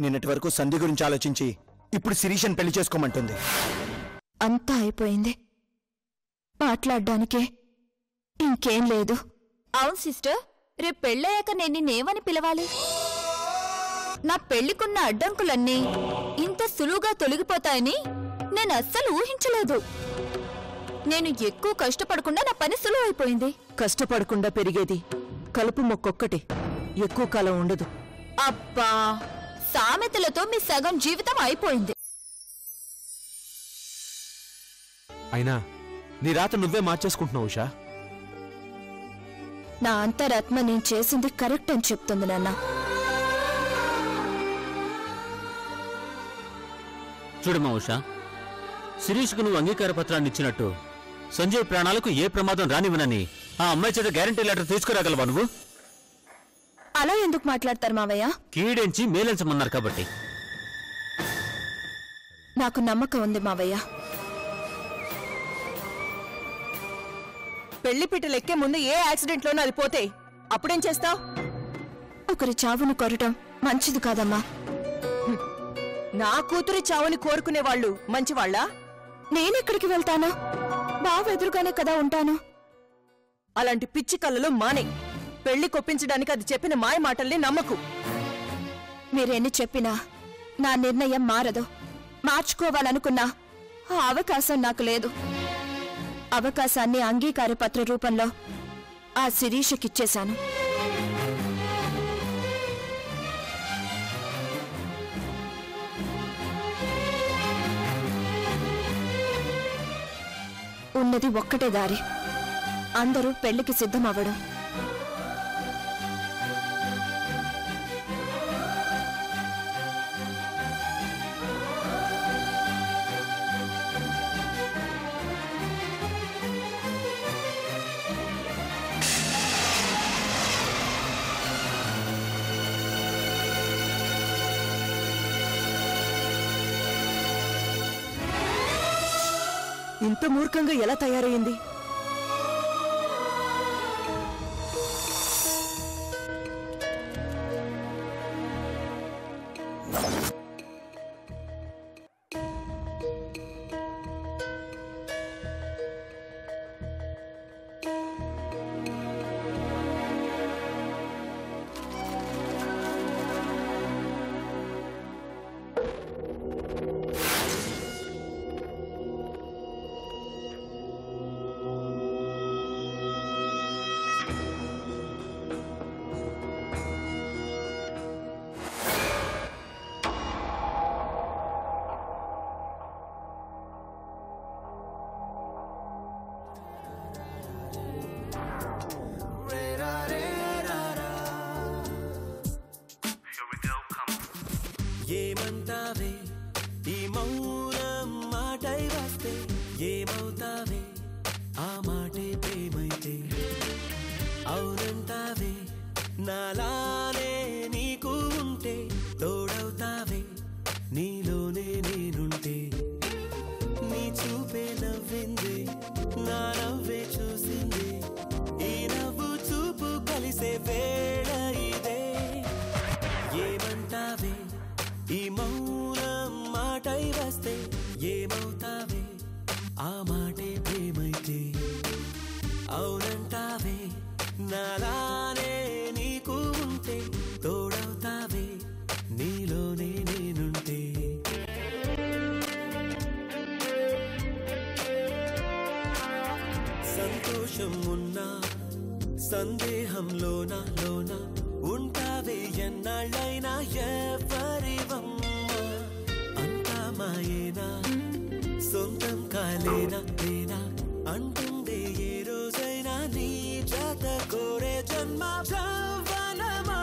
నిన్నటి వరకు సంధి గురించి ఆలోచించి ఇప్పుడు శిరీషని పెళ్లి చేసుకోమంటుంది. అంతా అయిపోయింది, మాట్లాడడానికే ఇంకేం లేదు. అవును సిస్టర్, రేపు పెళ్ళయ్యాక నేను నిన్నేమని పిలవాలి? నా పెళ్లికున్న అడ్డంకులన్నీ ఇంత సులువుగా తొలగిపోతాయని నేను అస్సలు ఊహించలేదు. నేను ఎక్కువ కష్టపడకుండా నా పని సులువైపోయింది. కష్టపడకుండా పెరిగేది కలుపు మొక్కొక్కటి, ఎక్కువ కాలం ఉండదు. అబ్బా, సామెతలతో మీ సగం జీవితం అయిపోయింది. అయినా నీ రాత నువ్వే మార్చేసుకుంటున్నావు ఉషా. నా అంతరాత్మ నేను చేసింది కరెక్ట్ అని చెప్తుంది నాన్న. చూడమ్మా ఉషా, శిరీష్కు నువ్వు అంగీకార పత్రాన్ని ఇచ్చినట్టు సంజయ్ ప్రాణాలకు ఏ ప్రమాదం రానివ్వనని ఆ అమ్మాయి చేత గ్యారంటీ లెటర్ తీసుకురాగలవా నువ్వు? అలా ఎందుకు మాట్లాడతారు మావయ్య? కీడెంచి మేలెంచమన్నారు కాబట్టి. నాకు నమ్మకం ఉంది మావయ్య. పెళ్లి పిట్టలెక్కే ముందు ఏ యాక్సిడెంట్లోనూ అది పోతే అప్పుడేం చేస్తావు? ఒకరి చావును కొరటం మంచిది కాదమ్మా. నా కూతురి చావుని కోరుకునేవాళ్ళు మంచివాళ్ళా? నేనెక్కడికి వెళ్తాను? బావ ఎదురుగానే కదా ఉంటాను. అలాంటి పిచ్చి కళ్ళలో మానే. పెళ్లి కొప్పించడానికి అది చెప్పిన మాయ మాటల్ని నమ్మకు. మీరెన్ని చెప్పినా నా నిర్ణయం మారదు. మార్చుకోవాలనుకున్నా ఆ అవకాశం నాకు లేదు. అవకాశాన్ని అంగీకార పత్ర రూపంలో ఆ శిరీషకిచ్చేశాను. ఉన్నది ఒక్కటే దారి, అందరూ పెళ్లికి సిద్ధమవ్వడం. ఇంత మూర్ఖంగా ఎలా తయారయ్యింది? ఏమంటావే ఈ మౌనం మాటై వస్తే, ఏమవుతావే ఆ మాటే ప్రేమైతే, అవునంటావే నాలానే నీకు ఉంటే, తోడవుతావే నీలోనే నేనుంటే, నీ చూపే నవ్వింది నా నవ్వే చూసింది, ఈ నవ్వు చూపు కలిసే వేళ ఇదే. ఏమంటావే ఈ మౌనం మాటై వస్తే, ఏమవుతావే ఆ మాటే ప్రేమైతే, అవునంటావే నాలానే నీకు ఉంటే, తోడవుతావే నీలోనే నేనుంటే. సంతోషం ఉన్నా సందేహంలోన లోన ఉంటావే ఎన్నాళ్ళైనా ఎవరివమ్మ. అంతా మాయేనా సొంతం కాలేనా నేనా అంటుందే ఏ రోజైనా నీ జత కోరే జన్మ. జవనమా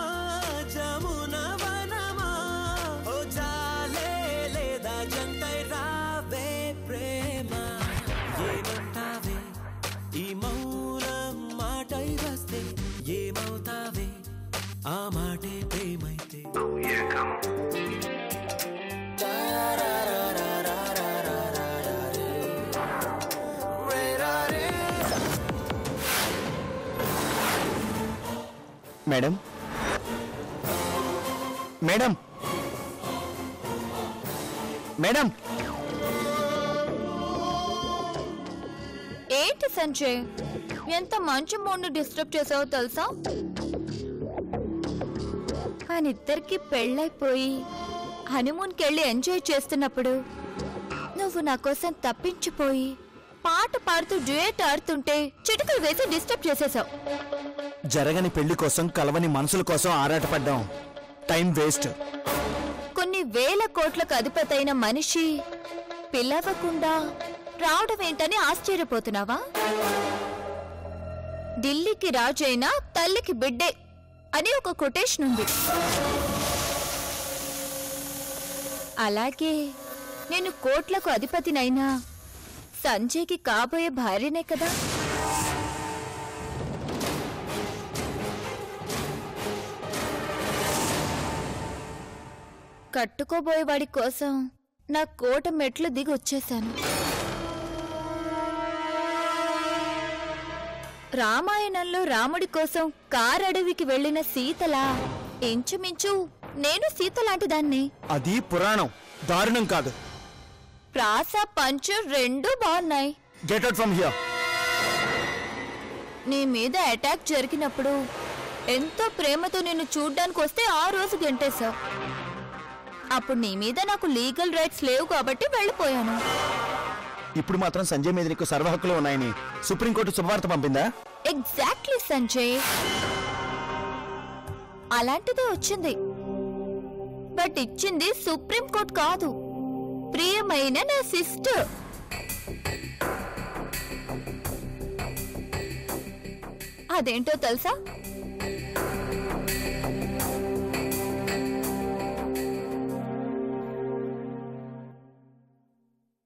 జమున వనమా ఓ జాలే లేదా జంటై రావే ప్రేమ. ఏమంటావే ఈ మౌనం మాటై వస్తే, ఏమవుతావే ఆ మాటే ప్రేమైతే. మేడం, మేడం, మేడం ఏంటి సంజయ్, ఎంత మంచి మూడ్ని డిస్టర్బ్ చేసావో తెలుసా? కానీ ఇద్దరికి పెళ్ళైపోయి హనీమూన్కి వెళ్ళి ఎంజాయ్ చేస్తున్నప్పుడు నువ్వు నా కోసం తప్పించిపోయి పాట పాడుతూ డ్యూయట్ ఆడుతుంటే చిటుకులు వేసి డిస్టర్బ్ చేసేసావు. జరగని పెళ్లి కోసం కలవని మనసుల కోసం ఆరాటపడ్డాం. Time waste. కొన్ని వేల కోట్లకు అధిపతైన మనిషి పిలవకుండా రావడం ఏంటని ఆశ్చర్యపోతున్నావా? ఢిల్లీకి రాజైనా తల్లికి బిడ్డే అని ఒక కొటేషన్ ఉంది. అలాగే నేను కోట్లకు అధిపతినైనా సంజయ్కి కాబోయే భార్యనే కదా. కట్టుకోబోయేవాడి కోసం నా కోట మెట్లు దిగి వచ్చేశాను. రామాయణంలో రాముడి కోసం కారడవికి వెళ్లిన సీతలా ఇంచుమించు నేను సీత లాంటి దాన్ని. అది పురాణం, దారుణం కాదు. ప్రాస పంచు రెండూ బాగున్నాయి. Get out from here. నీ మీద అటాక్ జరిగినప్పుడు ఎంతో ప్రేమతో నిన్ను చూడ్డానికి వస్తే ఆ రోజు గెంటేశావు. అప్పుడు నీ మీద నాకు లీగల్ రైట్స్ లేవు కాబట్టి వెళ్ళిపోయాను. ఇప్పుడు మాత్రం సంజయ్ మీద నీకు సర్వ హక్కులు ఉన్నాయని సుప్రీంకోర్టు శుభవార్త పంపిందా? ఎగ్జాక్ట్లీ సంజయ్, అలాంటిదే వచ్చింది. బట్ ఇచ్చింది సుప్రీంకోర్టు కాదు, ప్రియమైన నా సిస్టర్. అదేంటో తెలుసా?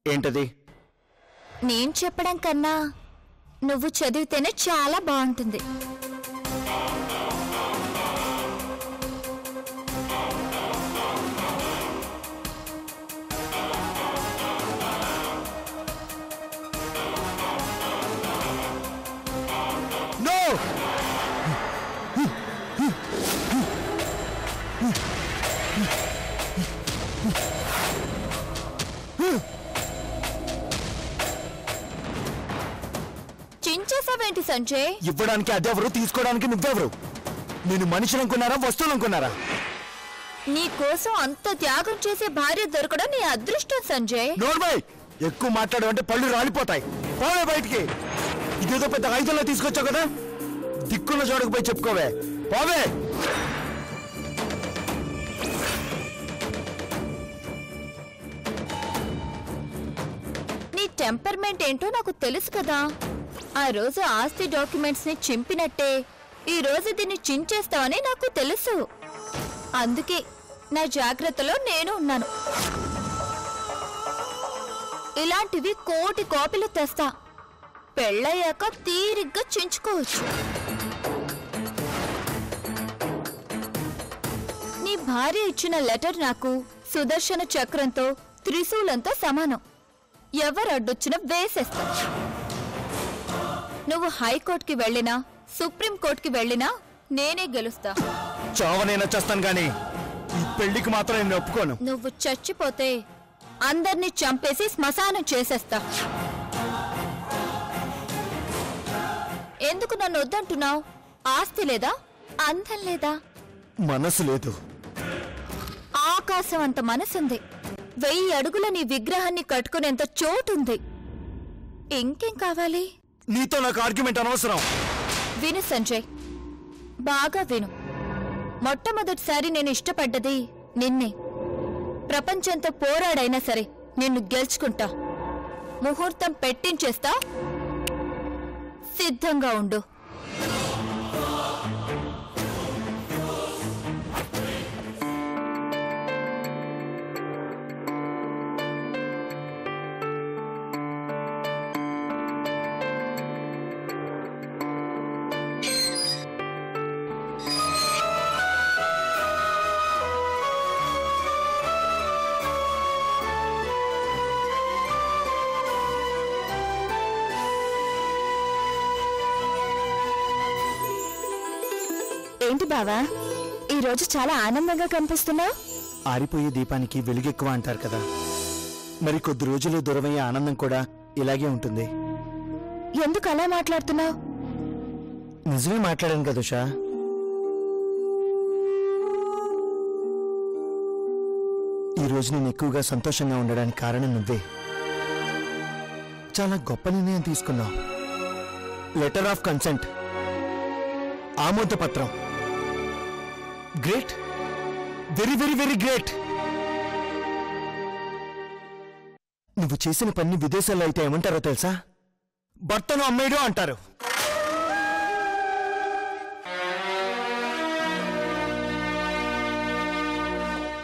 ఏంటది? నేను చెప్పడం కన్నా నువ్వు చదివితేనే చాలా బాగుంటుంది. నో! చించేసావేంటి సంజయ్? ఇవ్వడానికి అదెవరు, తీసుకోవడానికి నువ్వెవరు? నేను మనిషిని అనుకున్నారా, వస్తువులు అనుకున్నారా? నీ కోసం అంత త్యాగం చేసే భార్య దొరకడం నీ అదృష్టం సంజయ్. నోర్మై, ఎక్కువ మాట్లాడమంటే పళ్ళు రాలిపోతాయి. పోవే బయటికి. ఇదేదో పెద్ద ఆయుధంలో తీసుకొచ్చావు కదా, దిక్కున్న చోటుకు పోయి చెప్పుకోవే. పోవే. నీ టెంపర్మెంట్ ఏంటో నాకు తెలుసు కదా. ఆ రోజు ఆస్తి డాక్యుమెంట్స్ ని చింపినట్టే ఈ రోజు దీన్ని చించేస్తావని నాకు తెలుసు. అందుకే నా జాగ్రత్తలో నేను ఉన్నాను. ఇలాంటివి కోటి కాపీలు తెస్తా. పెళ్ళయ్యాక తీరిగ్గా చించుకోవచ్చు. నీ భార్య ఇచ్చిన లెటర్ నాకు సుదర్శన చక్రంతో త్రిశూలంతో సమానం. ఎవరు అడ్డొచ్చినా వేసేస్తా. నువ్వు హైకోర్టుకి వెళ్ళినా సుప్రీంకోర్టుకి వెళ్ళినా నేనే గెలుస్తా. చావనైనా చేస్తాను గాని ఈ పెళ్లికి మాత్రం నేను ఒప్పుకోను. నువ్వు చచ్చిపోతే అందర్నీ చంపేసి శ్మశానం చేసేస్తా. ఎందుకు నన్ను వద్దంటున్నావు? ఆస్తి లేదా? అందం లేదా? మనసు లేదు. ఆకాశం అంత మనసుంది. 1000 అడుగుల నీ విగ్రహాన్ని కట్టుకునేంత చోటుంది. ఇంకేం కావాలి? నీతో నాకు ఆర్గ్యుమెంట్ అనవసరం. విను సంజయ్, బాగా విను. మొట్టమొదటిసారి నేను ఇష్టపడ్డది నిన్నే. ప్రపంచంతో పోరాడైనా సరే నిన్ను గెలుచుకుంటా. ముహూర్తం పెట్టించేస్తా. సిద్ధంగా ఉండు. ఏంటి బావా, ఈ రోజు చాలా ఆనందంగా కనిపిస్తున్నావు? ఆరిపోయే దీపానికి వెలుగెక్కువ అంటారు కదా, మరి కొద్ది రోజులు దూరమయ్యే ఆనందం కూడా ఇలాగే ఉంటుంది. ఎందుకు అలా మాట్లాడుతున్నావు? నిజమే మాట్లాడాను కదా ఉషా. ఈ రోజు నేను ఎక్కువగా సంతోషంగా ఉండడానికి కారణం నువ్వే. చాలా గొప్ప నిర్ణయం తీసుకున్నావు. లెటర్ ఆఫ్ కన్సెంట్, ఆమోద పత్రం. Great, very very very great. నువ్వు చేసిన పని విదేశాల్లో అయితే ఏమంటారో తెలుసా? భర్తను అమ్మేయడం అంటారు.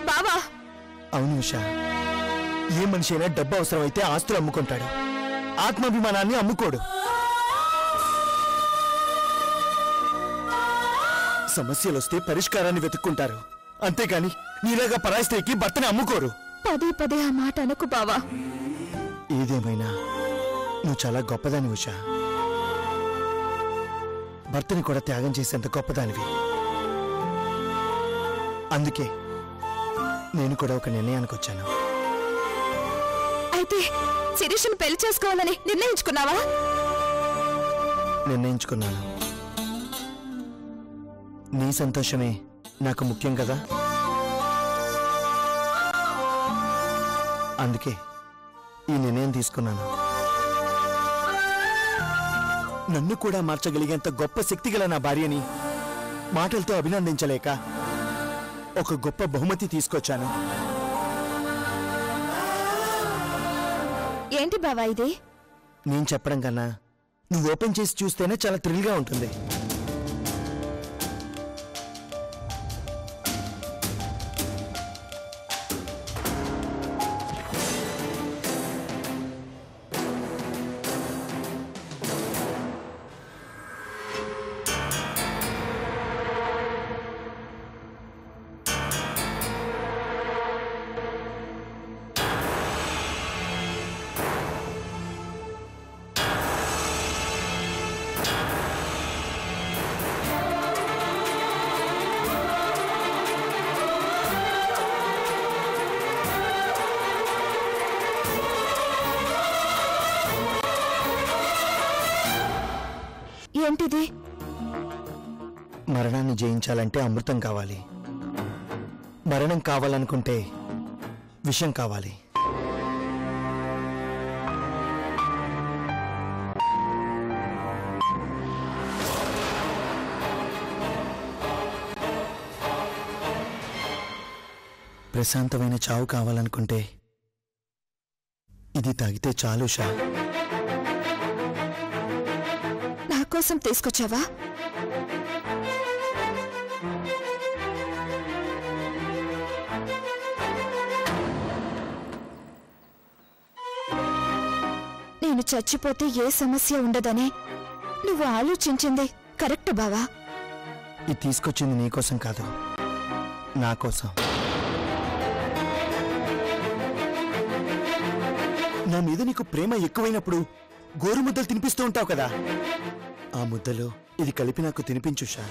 బావా, అవును ఉషా, ఏ మనిషి అయినా డబ్బు అవసరమైతే ఆస్తులు అమ్ముకుంటాడు, ఆత్మాభిమానాన్ని అమ్ముకోడు. సమస్యలొస్తే పరిష్కారాన్ని వెతుక్కుంటారు, అంతేగాని నీలాగా పరాయి స్త్రీకి భర్తని అమ్ముకోరు. పదే పదే ఆ మాట అనకు బావా. ఏదేమైనా నువ్వు చాలా గొప్పదాని ఉషా. భర్తని కూడా త్యాగం చేసేంత గొప్పదానివి. అందుకే నేను కూడా ఒక నిర్ణయానికి వచ్చాను. అయితే శిరీషను పెళ్లి చేసుకోవాలని నిర్ణయించుకున్నావా? నిర్ణయించుకున్నాను. నీ సంతోషమే నాకు ముఖ్యం కదా. అందుకే ఈ నిర్ణయం తీసుకున్నాను. నన్ను కూడా మార్చగలిగేంత గొప్ప శక్తిగల నా భార్యని మాటలతో అభినందించలేక ఒక గొప్ప బహుమతి తీసుకొచ్చాను. ఏంటి బావా ఇది? నేను చెప్పడం కన్నా నువ్వు ఓపెన్ చేసి చూస్తేనే చాలా థ్రిల్గా ఉంటుంది. ఏంటిది? మరణాన్ని జయించాలంటే అమృతం కావాలి. మరణం కావాలనుకుంటే విషం కావాలి. ప్రశాంతమైన చావు కావాలనుకుంటే ఇది తాగితే చాలు ఉషా. నా కోసం తీసుకొచ్చావా? నేను చచ్చిపోతే ఏ సమస్య ఉండదని నువ్వు ఆలోచించింది కరెక్ట్ బావా. ఇది తీసుకొచ్చింది నీకోసం కాదు, నా కోసం. నా మీద నీకు ప్రేమ ఎక్కువైనప్పుడు గోరు ముద్దలు తినిపిస్తూ ఉంటావు కదా, ఆ ముద్దలో ఇది కలిపి నాకు తినిపించుషా.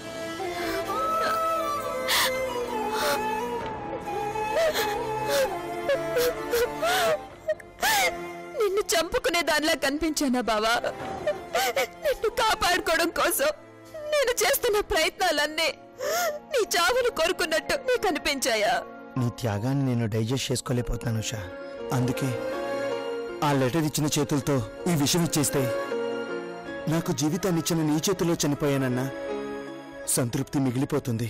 నిన్ను చంపుకునే దానిలా కనిపించానా బావా? నిన్ను కాపాడుకోవడం కోసం నేను చేస్తున్న ప్రయత్నాలన్నీ నీ చావును కోరుకున్నట్టు నీకు అనిపించాయా? నీ త్యాగాన్ని నేను డైజెస్ట్ చేసుకోలేకపోతున్నాను ఉషా. అందుకే ఆ లెటర్ ఇచ్చిన చేతులతో ఈ విషయం ఇచ్చేస్తే నాకు జీవితాన్ని ఇచ్చిన నీ చేతుల్లో చనిపోయానన్నా సంతృప్తి మిగిలిపోతుంది.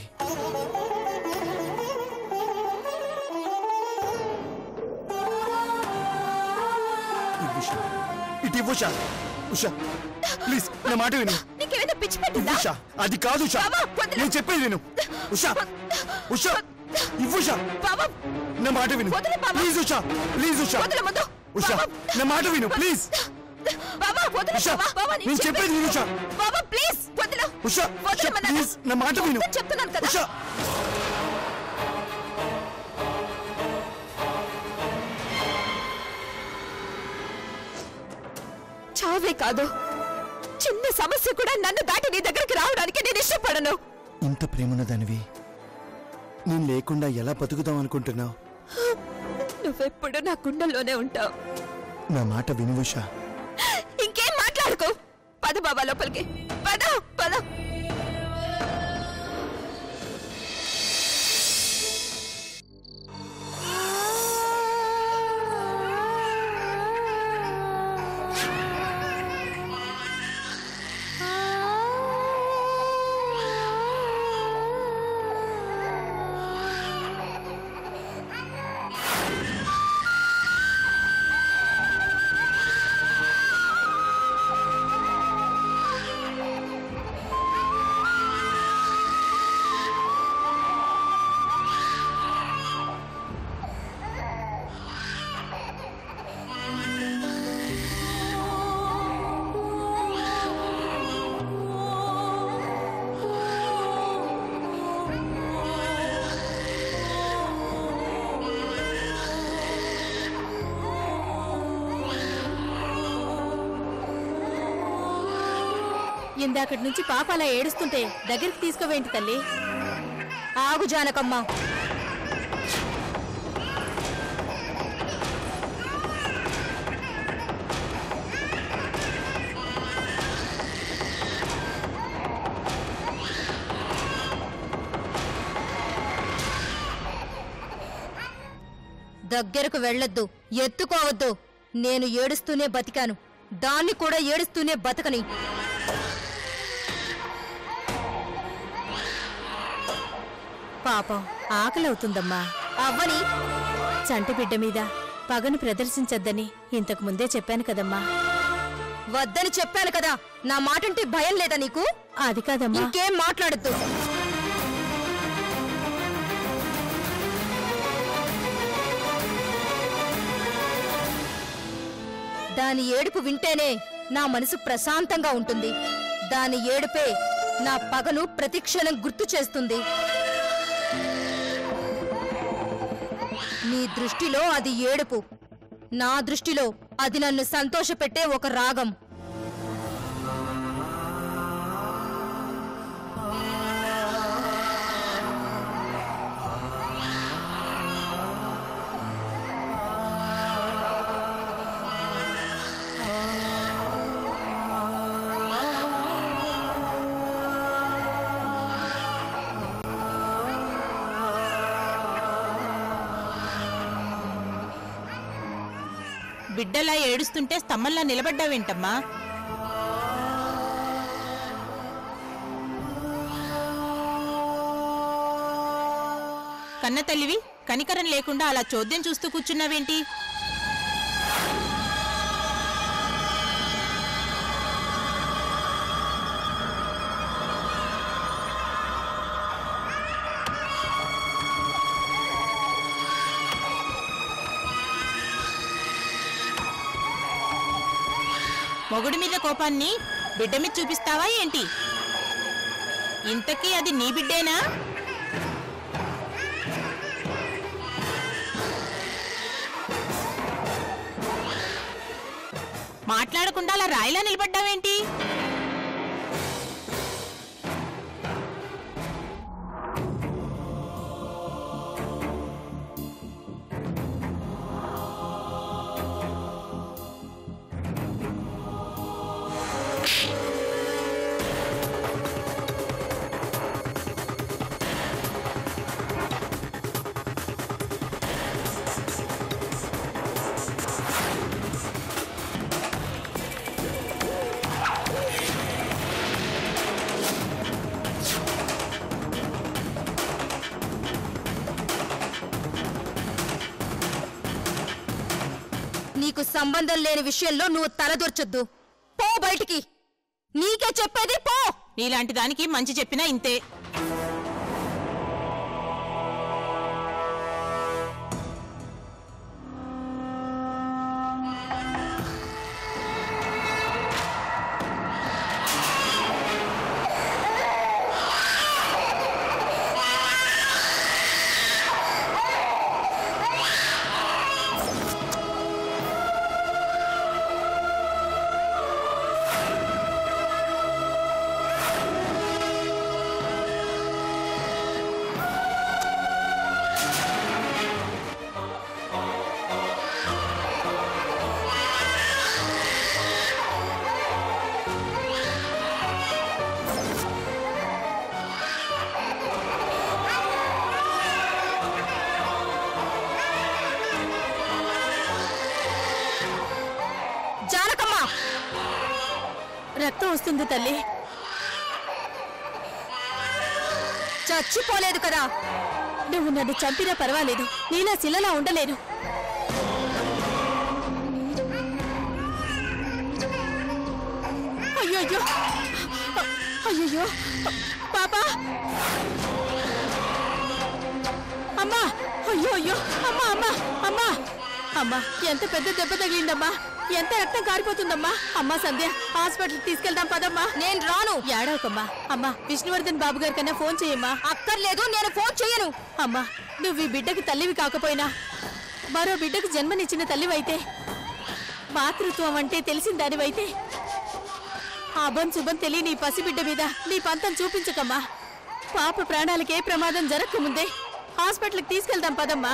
ఇటు ఉషా. ఉషా ప్లీజ్ నా మాట విను. నీకేమైనా పిచ్చి పట్టిందా? ఉషా అది కాదు ఉషా, నేను చెప్పేది విను. ఉషా ఉషా ఇవ్వుషా, నా మాట విను ప్లీజ్ ఉషా. ప్లీజ్ ఉషా, ఉషా నా మాట విను ప్లీజ్. ఉషా నేను చెప్పేది విను ఉషా. ఉషా ప్లీజ్ నా మాట విను. ఉషా చావే కాదు, చిన్న సమస్య కూడా నన్ను దాటి నీ దగ్గరికి రావడానికి నేను ఇష్టపడను. ఇంత ప్రేమన్న దానివి నేను లేకుండా ఎలా బతుకుదాం అనుకుంటున్నావు? నువ్వెప్పుడు నా గుండెల్లోనే ఉంటావు. నా మాట విను ఉషా. ఇంకేం మాట్లాడుకో. పద బాబా లోపలికి. పద పద. ఇందాకటి నుంచి పాప అలా ఏడుస్తుంటే దగ్గరికి తీసుకోవేంటి తల్లి? ఆగు జానకమ్మ. దగ్గరకు వెళ్ళొద్దు, ఎత్తుకోవద్దు. నేను ఏడుస్తూనే బతికాను, దాన్ని కూడా ఏడుస్తూనే బతకని. పాపం ఆకలవుతుందమ్మా. అవ్వని చంటి బిడ్డ మీద పగను ప్రదర్శించొద్దని ఇంతకు ముందే చెప్పాను కదమ్మా. వద్దని చెప్పాను కదా. నా మాటంటే భయం లేదా నీకు? అది కాదమ్మా. ఇంకేం మాట్లాడద్దు. దాని ఏడుపు వింటేనే నా మనసు ప్రశాంతంగా ఉంటుంది. దాని ఏడుపే నా పగను ప్రతిక్షణం గుర్తు చేస్తుంది. నీ దృష్టిలో అది ఏడుపు, నా దృష్టిలో అది నన్ను సంతోషపెట్టే ఒక రాగం. బిడ్డలా ఏడుస్తుంటే స్తంభంలా నిలబడ్డావేంటమ్మా? కన్న తల్లివి కనికరం లేకుండా అలా చోద్యం చూస్తూ కూర్చున్నావేంటి? మొగుడి మీద కోపాన్ని బిడ్డ మీద చూపిస్తావా ఏంటి? ఇంతకీ అది నీ బిడ్డేనా? మాట్లాడకుండా అలా రాయిలా నిలబడ్డావేంటి? నీకు సంబంధం లేని విషయంలో నువ్వు తలదూర్చొద్దు. పో బయటికి. నీకే చెప్పేది, పో. నీలాంటి దానికి మంచి చెప్పినా ఇంతే. రక్తం వస్తుంది తల్లి. చచ్చిపోలేదు కదా. నువ్వు నన్ను చంపినా పర్వాలేదు, నీలా శిలలా ఉండలేను. అయ్యో అయ్యో పాపా, అమ్మా, అయ్యో అయ్యో, అమ్మా అమ్మా అమ్మా అమ్మా, ఎంత పెద్ద దెబ్బ తగిలిందమ్మా, ఎంత రక్తం కారిపోతుందమ్మా. అమ్మా సంధ్య, హాస్పిటల్కి తీసుకెళ్దాం పదమ్మా. నేను రాను. ఏడవకమ్మా. అమ్మా విష్ణువర్ధన్ బాబు గారి కన్నా ఫోన్ చేయమ్మా. అక్కర్లేదు, నేను ఫోన్ చేయను. అమ్మా నువ్వు ఈ బిడ్డకి తల్లివి కాకపోయినా మరో బిడ్డకు జన్మనిచ్చిన తల్లివైతే, మాతృత్వం అంటే తెలిసిన దానివైతే, అభం శుభం తెలియని నీ పసిబిడ్డ మీద నీ పంతం చూపించకమ్మా. పాప ప్రాణాలకి ఏ ప్రమాదం జరగకముందే హాస్పిటల్కి తీసుకెళ్దాం పదమ్మా.